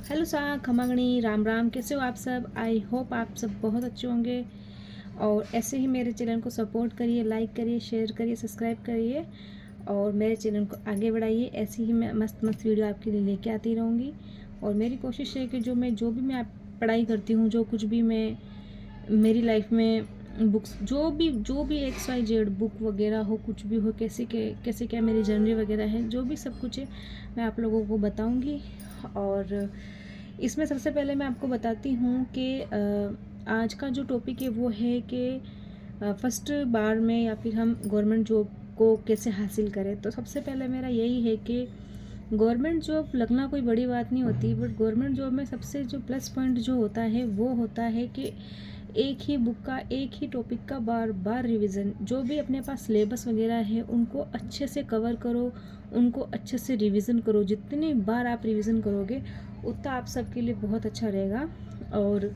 Hello सा खमागणी राम राम, कैसे हो आप सब। आई होप आप सब बहुत अच्छे होंगे और ऐसे ही मेरे चैनल को सपोर्ट करिए, लाइक करिए, शेयर करिए, सब्सक्राइब करिए और मेरे चैनल को आगे बढ़ाइए। ऐसे ही मैं मस्त मस्त वीडियो आपके लिए लेके आती रहूँगी। और मेरी कोशिश है कि जो भी मैं आप पढ़ाई करती हूँ, जो कुछ भी मैं मेरी लाइफ में बुक्स जो भी XYZ बुक वगैरह हो, कुछ भी हो, कैसे क्या मेरी जर्नी वगैरह है, जो भी सब कुछ है मैं आप लोगों को बताऊंगी। और इसमें सबसे पहले मैं आपको बताती हूँ कि आज का जो टॉपिक है वो है कि फर्स्ट बार में या फिर हम गवर्नमेंट जॉब को कैसे हासिल करें। तो सबसे पहले मेरा यही है कि गवर्नमेंट जॉब लगना कोई बड़ी बात नहीं होती, बट गवर्नमेंट जॉब में सबसे जो प्लस पॉइंट जो होता है वो होता है कि एक ही बुक का, एक ही टॉपिक का बार बार रिवीजन। जो भी अपने पास सिलेबस वगैरह है उनको अच्छे से कवर करो, उनको अच्छे से रिवीजन करो। जितनी बार आप रिवीजन करोगे उतना आप सबके लिए बहुत अच्छा रहेगा। और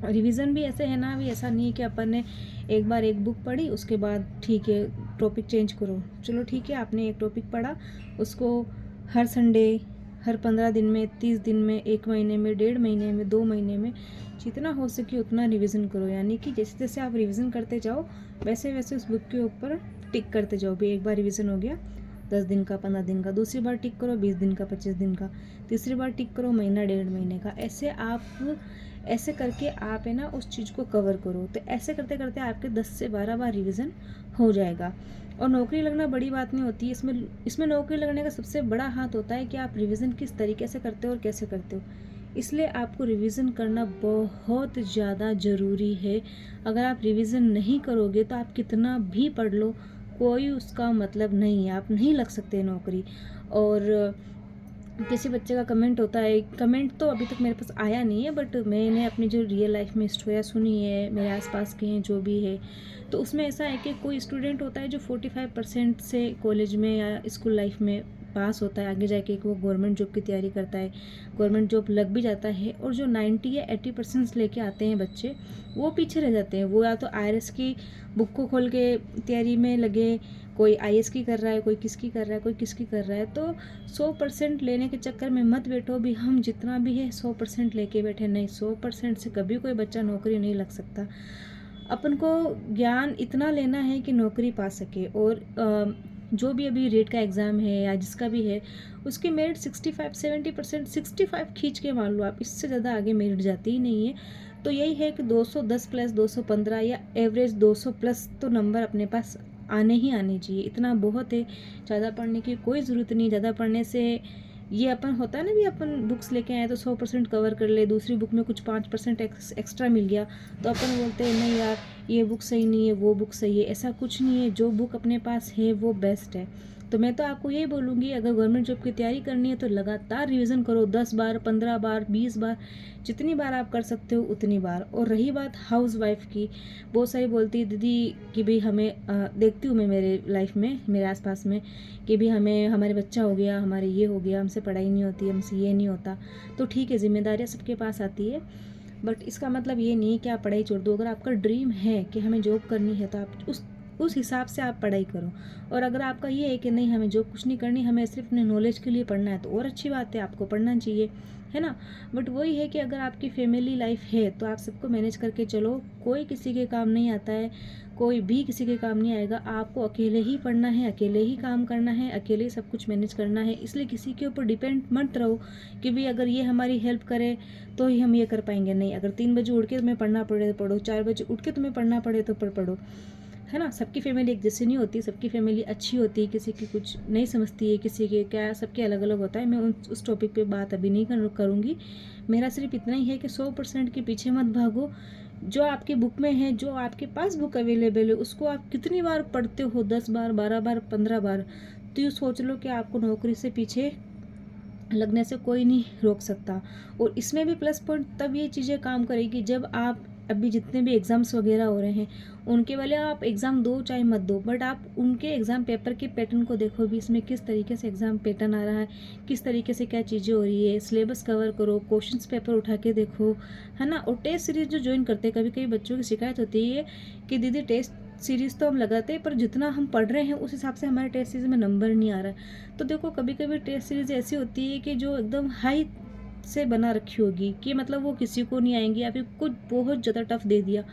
रिवीजन भी ऐसे है ना, अभी ऐसा नहीं है कि अपन ने एक बार एक बुक पढ़ी उसके बाद ठीक है टॉपिक चेंज करो। चलो ठीक है, आपने एक टॉपिक पढ़ा, उसको हर संडे, हर 15 दिन में, 30 दिन में, 1 महीने में, 1.5 महीने में, 2 महीने में जितना हो सके उतना रिवीजन करो। यानी कि जैसे जैसे आप रिवीजन करते जाओ वैसे वैसे उस बुक के ऊपर टिक करते जाओ। भी एक बार रिवीजन हो गया 10 दिन का, 15 दिन का, दूसरी बार टिक करो 20 दिन का, 25 दिन का, तीसरी बार टिक करो महीना, 1.5 महीने का। ऐसे करके आप है ना उस चीज़ को कवर करो। तो ऐसे करते करते आपके 10 से 12 बार रिवीजन हो जाएगा। और नौकरी लगना बड़ी बात नहीं होती। इसमें नौकरी लगने का सबसे बड़ा हाथ होता है कि आप रिवीजन किस तरीके से करते हो और कैसे करते हो। इसलिए आपको रिवीजन करना बहुत ज़्यादा ज़रूरी है। अगर आप रिवीजन नहीं करोगे तो आप कितना भी पढ़ लो, कोई उसका मतलब नहीं है, आप नहीं लग सकते नौकरी। और किसी बच्चे का कमेंट होता है, कमेंट तो अभी तक मेरे पास आया नहीं है, बट मैंने अपनी जो रियल लाइफ में स्टोरियाँ सुनी है, मेरे आसपास के हैं जो भी है, तो उसमें ऐसा है कि कोई स्टूडेंट होता है जो 45% से कॉलेज में या स्कूल लाइफ में पास होता है, आगे जाके वो गवर्नमेंट जॉब की तैयारी करता है, गवर्नमेंट जॉब लग भी जाता है। और जो 90 या 80% लेके आते हैं बच्चे, वो पीछे रह जाते हैं। वो या तो IRS की बुक को खोल के तैयारी में लगे, कोई IAS की कर रहा है, कोई किसकी कर रहा है, कोई किसकी कर रहा है। तो 100% लेने के चक्कर में मत बैठो भी हम जितना भी है 100% लेके बैठे। नहीं, 100% से कभी कोई बच्चा नौकरी नहीं लग सकता। अपन को ज्ञान इतना लेना है कि नौकरी पा सके। और जो भी अभी रेट का एग्ज़ाम है या जिसका भी है, उसकी मेरिट 65-70%, 65 खींच के मान लो आप, इससे ज़्यादा आगे मेरिट जाती ही नहीं है। तो यही है कि 210 प्लस 215 या एवरेज 200 प्लस तो नंबर अपने पास आने ही आने चाहिए। इतना बहुत है, ज़्यादा पढ़ने की कोई ज़रूरत नहीं। ज़्यादा पढ़ने से ये अपन होता है ना, भी अपन बुक्स लेके आए तो 100% कवर कर ले, दूसरी बुक में कुछ 5% एक्स्ट्रा मिल गया तो अपन बोलते हैं नहीं यार ये बुक सही नहीं है, वो बुक सही है। ऐसा कुछ नहीं है, जो बुक अपने पास है वो बेस्ट है। तो मैं तो आपको यही बोलूँगी, अगर गवर्नमेंट जॉब की तैयारी करनी है तो लगातार रिवीजन करो, 10 बार, 15 बार, 20 बार, जितनी बार आप कर सकते हो उतनी बार। और रही बात हाउस वाइफ की, बहुत सारी बोलती है दीदी कि भाई हमें देखती हूँ मैं मेरे लाइफ में, मेरे आसपास में, कि भी हमें हमारे बच्चा हो गया, हमारे ये हो गया, हमसे पढ़ाई नहीं होती, हमसे ये नहीं होता। तो ठीक है, जिम्मेदारियाँ सबके पास आती है, बट इसका मतलब ये नहीं है कि आप पढ़ाई छोड़ दो। अगर आपका ड्रीम है कि हमें जॉब करनी है तो आप उस हिसाब से आप पढ़ाई करो। और अगर आपका ये है कि नहीं हमें जॉब कुछ नहीं करनी, हमें सिर्फ अपने नॉलेज के लिए पढ़ना है, तो और अच्छी बात है, आपको पढ़ना चाहिए, है ना। बट वही है कि अगर आपकी फैमिली लाइफ है तो आप सबको मैनेज करके चलो। कोई किसी के काम नहीं आता है, कोई भी किसी के काम नहीं आएगा। आपको अकेले ही पढ़ना है, अकेले ही काम करना है, अकेले ही सब कुछ मैनेज करना है। इसलिए किसी के ऊपर डिपेंड मत रहो कि भाई अगर ये हमारी हेल्प करे तो ही हम ये कर पाएंगे। नहीं, अगर 3 बजे उठ के तुम्हें पढ़ना पड़े तो पढ़ो, 4 बजे उठ के तुम्हें पढ़ना पड़े तो पढ़ो, है ना। सबकी फैमिली एक जैसी नहीं होती, सबकी फैमिली अच्छी होती है, किसी की कुछ नहीं समझती है, किसी के क्या, सबके अलग अलग होता है। मैं उस टॉपिक पे बात अभी नहीं करूँगी। मेरा सिर्फ इतना ही है कि 100% के पीछे मत भागो। जो आपकी बुक में है, जो आपके पास बुक अवेलेबल है, उसको आप कितनी बार पढ़ते हो, 10 बार, 12 बार, 15 बार, तो ये सोच लो कि आपको नौकरी से पीछे लगने से कोई नहीं रोक सकता। और इसमें भी प्लस पॉइंट तब ये चीज़ें काम करेगी जब आप अभी जितने भी एग्ज़ाम्स वगैरह हो रहे हैं उनके वाले आप एग्ज़ाम दो चाहे मत दो, बट आप उनके एग्ज़ाम पेपर के पैटर्न को देखो भी, इसमें किस तरीके से एग्ज़ाम पैटर्न आ रहा है, किस तरीके से क्या चीज़ें हो रही है, सिलेबस कवर करो, क्वेश्चंस पेपर उठा के देखो, है ना। और टेस्ट सीरीज जो ज्वाइन करते हैं, कभी कभी बच्चों की शिकायत होती है कि दीदी टेस्ट सीरीज़ तो हम लगाते हैं पर जितना हम पढ़ रहे हैं उस हिसाब से हमारे टेस्ट सीरीज़ में नंबर नहीं आ रहा है। तो देखो, कभी कभी टेस्ट सीरीज़ ऐसी होती है कि जो एकदम हाई से बना रखी होगी कि मतलब वो किसी को नहीं आएंगी, या फिर कुछ बहुत ज़्यादा टफ दे दिया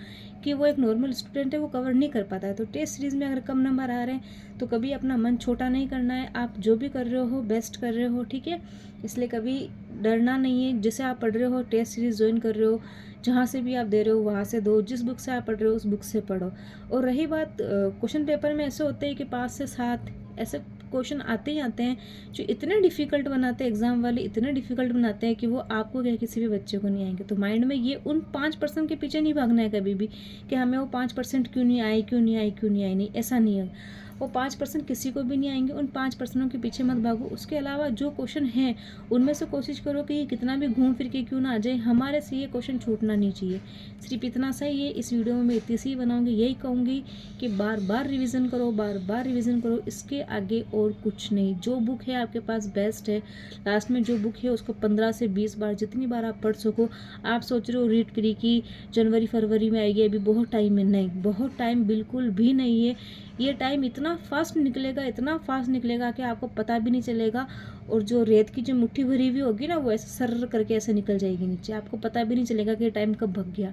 कि वो एक नॉर्मल स्टूडेंट है वो कवर नहीं कर पाता है। तो टेस्ट सीरीज़ में अगर कम नंबर आ रहे हैं तो कभी अपना मन छोटा नहीं करना है, आप जो भी कर रहे हो बेस्ट कर रहे हो, ठीक है। इसलिए कभी डरना नहीं है। जैसे आप पढ़ रहे हो, टेस्ट सीरीज़ ज्वाइन कर रहे हो, जहाँ से भी आप दे रहे हो वहाँ से दो, जिस बुक से आप पढ़ रहे हो उस बुक से पढ़ो। और रही बात क्वेश्चन पेपर में ऐसे होते हैं कि 5 से 7 ऐसे क्वेश्चन आते ही आते हैं जो इतने डिफ़िकल्ट बनाते हैं, एग्ज़ाम वाले इतने डिफ़िकल्ट बनाते हैं कि वो आपको क्या किसी भी बच्चे को नहीं आएंगे। तो माइंड में ये उन 5% के पीछे नहीं भागना है कभी भी कि हमें वो 5% क्यों नहीं आई, क्यों नहीं आई, क्यों नहीं आई, नहीं ऐसा नहीं है। वो 5% किसी को भी नहीं आएंगे, उन 5% के पीछे मत भागो। उसके अलावा जो क्वेश्चन हैं उनमें से कोशिश करो कि ये कितना भी घूम फिर के क्यों ना आ जाए, हमारे से ये क्वेश्चन छूटना नहीं चाहिए। सिर्फ इतना सा ही है। इस वीडियो में मैं इतनी सी बनाऊंगी, यही कहूँगी कि बार बार रिवीजन करो, बार बार रिवीजन करो, इसके आगे और कुछ नहीं। जो बुक है आपके पास बेस्ट है। लास्ट में जो बुक है उसको 15 से 20 बार, जितनी बार आप पढ़ सको। आप सोच रहे हो रीड करी कि जनवरी फरवरी में आएगी, अभी बहुत टाइम है, नहीं, बहुत टाइम बिल्कुल भी नहीं है। ये टाइम इतना फास्ट निकलेगा, इतना फास्ट निकलेगा कि आपको पता भी नहीं चलेगा। और जो रेत की जो मुट्ठी भरी हुई होगी ना, वो ऐसे सर्र करके ऐसे निकल जाएगी नीचे, आपको पता भी नहीं चलेगा कि टाइम कब भग गया।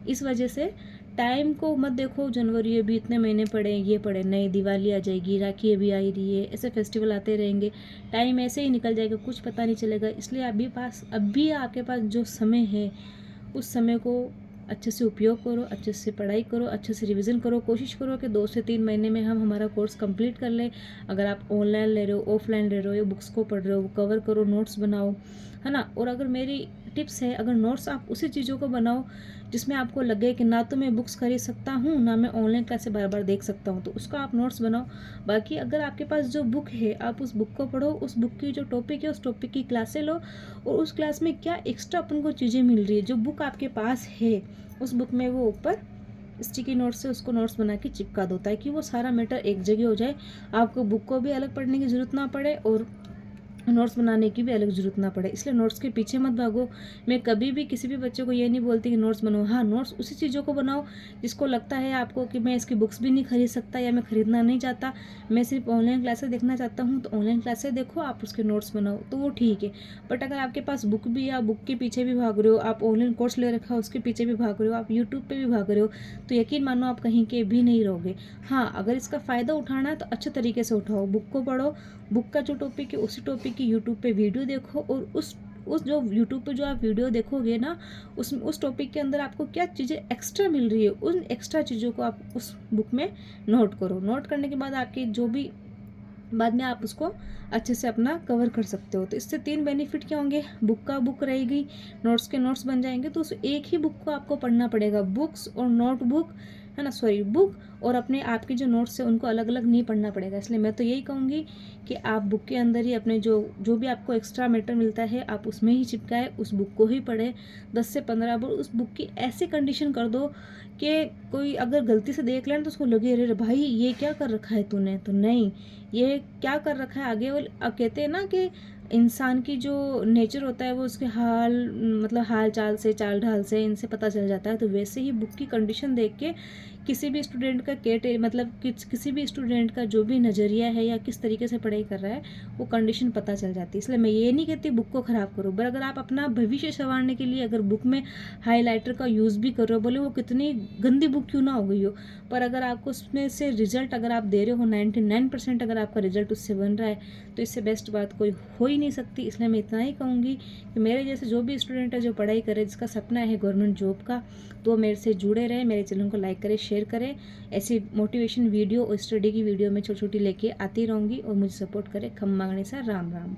इस वजह से टाइम को मत देखो, जनवरी अभी इतने महीने पड़े, ये पड़े, नई दिवाली आ जाएगी, राखी अभी आ रही है, ऐसे फेस्टिवल आते रहेंगे, टाइम ऐसे ही निकल जाएगा, कुछ पता नहीं चलेगा। इसलिए अभी आपके पास जो समय है उस समय को अच्छे से उपयोग करो, अच्छे से पढ़ाई करो, अच्छे से रिवीजन करो। कोशिश करो कि 2 से 3 महीने में हम हमारा कोर्स कंप्लीट कर लें। अगर आप ऑनलाइन ले रहे हो, ऑफलाइन ले रहे हो, या बुक्स को पढ़ रहे हो, कवर करो, नोट्स बनाओ, है ना। और अगर मेरी टिप्स है, अगर नोट्स आप उसी चीज़ों को बनाओ जिसमें आपको लगे कि ना तो मैं बुक्स खरीद सकता हूँ, ना मैं ऑनलाइन क्लासे बार बार देख सकता हूँ, तो उसका आप नोट्स बनाओ। बाकी अगर आपके पास जो बुक है आप उस बुक को पढ़ो, उस बुक की जो टॉपिक है उस टॉपिक की क्लासें लो, और उस क्लास में क्या एक्स्ट्रा अपन को चीज़ें मिल रही है, जो बुक आपके पास है उस बुक में वो ऊपर स्टिकी नोट से उसको नोट्स बना के चिपका दो, ताकि वो सारा मैटर एक जगह हो जाए, आपको बुक को भी अलग पढ़ने की ज़रूरत ना पड़े और नोट्स बनाने की भी अलग ज़रूरत ना पड़े। इसलिए नोट्स के पीछे मत भागो। मैं कभी भी किसी भी बच्चे को ये नहीं बोलती कि नोट्स बनाओ। हाँ, नोट्स उसी चीज़ों को बनाओ जिसको लगता है आपको कि मैं इसकी बुक्स भी नहीं खरीद सकता, या मैं ख़रीदना नहीं चाहता, मैं सिर्फ ऑनलाइन क्लासेस देखना चाहता हूँ, तो ऑनलाइन क्लासेस देखो, आप उसके नोट्स बनाओ, तो वो ठीक है। बट अगर आपके पास बुक भी, या बुक के पीछे भी भाग रहे हो, आप ऑनलाइन कोर्स ले रखा है उसके पीछे भी भाग रहे हो, आप यूट्यूब पर भी भाग रहे हो, तो यकीन मानो आप कहीं के भी नहीं रहोगे। हाँ, अगर इसका फ़ायदा उठाना है तो अच्छे तरीके से उठाओ, बुक को पढ़ो, बुक का जो टॉपिक है उसी टॉपिक की यूट्यूब पे वीडियो देखो, और उस जो यूट्यूब पे जो आप वीडियो देखोगे ना, उस टॉपिक के अंदर आपको क्या चीज़ें एक्स्ट्रा मिल रही है, उन एक्स्ट्रा चीज़ों को आप उस बुक में नोट करो। नोट करने के बाद आपके जो भी बाद में आप उसको अच्छे से अपना कवर कर सकते हो। तो इससे 3 बेनिफिट क्या होंगे, बुक का बुक रहेगी, नोट्स के नोट्स बन जाएंगे। तो उस एक ही बुक को आपको पढ़ना पड़ेगा, बुक्स और नोटबुक, है ना, सॉरी, बुक और अपने आपके जो नोट्स है उनको अलग अलग नहीं पढ़ना पड़ेगा। इसलिए मैं तो यही कहूँगी कि आप बुक के अंदर ही अपने जो भी आपको एक्स्ट्रा मैटर मिलता है आप उसमें ही चिपकाए, उस बुक को ही पढ़े 10 से 15 बार। उस बुक की ऐसी कंडीशन कर दो कि कोई अगर गलती से देख लें तो उसको लगे अरे भाई ये क्या कर रखा है तूने, तो नहीं, ये क्या कर रखा है आगे। वो कहते हैं ना कि इंसान की जो नेचर होता है वो उसके मतलब हाल चाल से, चाल ढाल से, इनसे पता चल जाता है। तो वैसे ही बुक की कंडीशन देख के किसी भी स्टूडेंट का मतलब किसी भी स्टूडेंट का जो भी नज़रिया है या किस तरीके से पढ़ाई कर रहा है वो कंडीशन पता चल जाती है। इसलिए मैं ये नहीं कहती बुक को ख़राब करो, पर अगर आप अपना भविष्य संवारने के लिए अगर बुक में हाईलाइटर का यूज़ भी कर रहे हो, बोले वो कितनी गंदी बुक क्यों ना हो गई हो, पर अगर आपको उसमें से रिजल्ट अगर आप दे रहे हो 99% अगर आपका रिजल्ट उससे बन रहा है, तो इससे बेस्ट बात कोई हो ही नहीं सकती। इसलिए मैं इतना ही कहूँगी कि मेरे जैसे जो भी स्टूडेंट है जो पढ़ाई करे, जिसका सपना है गवर्नमेंट जॉब का, तो मेरे से जुड़े रहे, मेरे चैनल को लाइक करें, शेयर करें। ऐसी मोटिवेशन वीडियो और स्टडी की वीडियो मैं छोटी छोटी लेके आती रहूँगी, और मुझे सपोर्ट करें। खम मांगने से राम राम।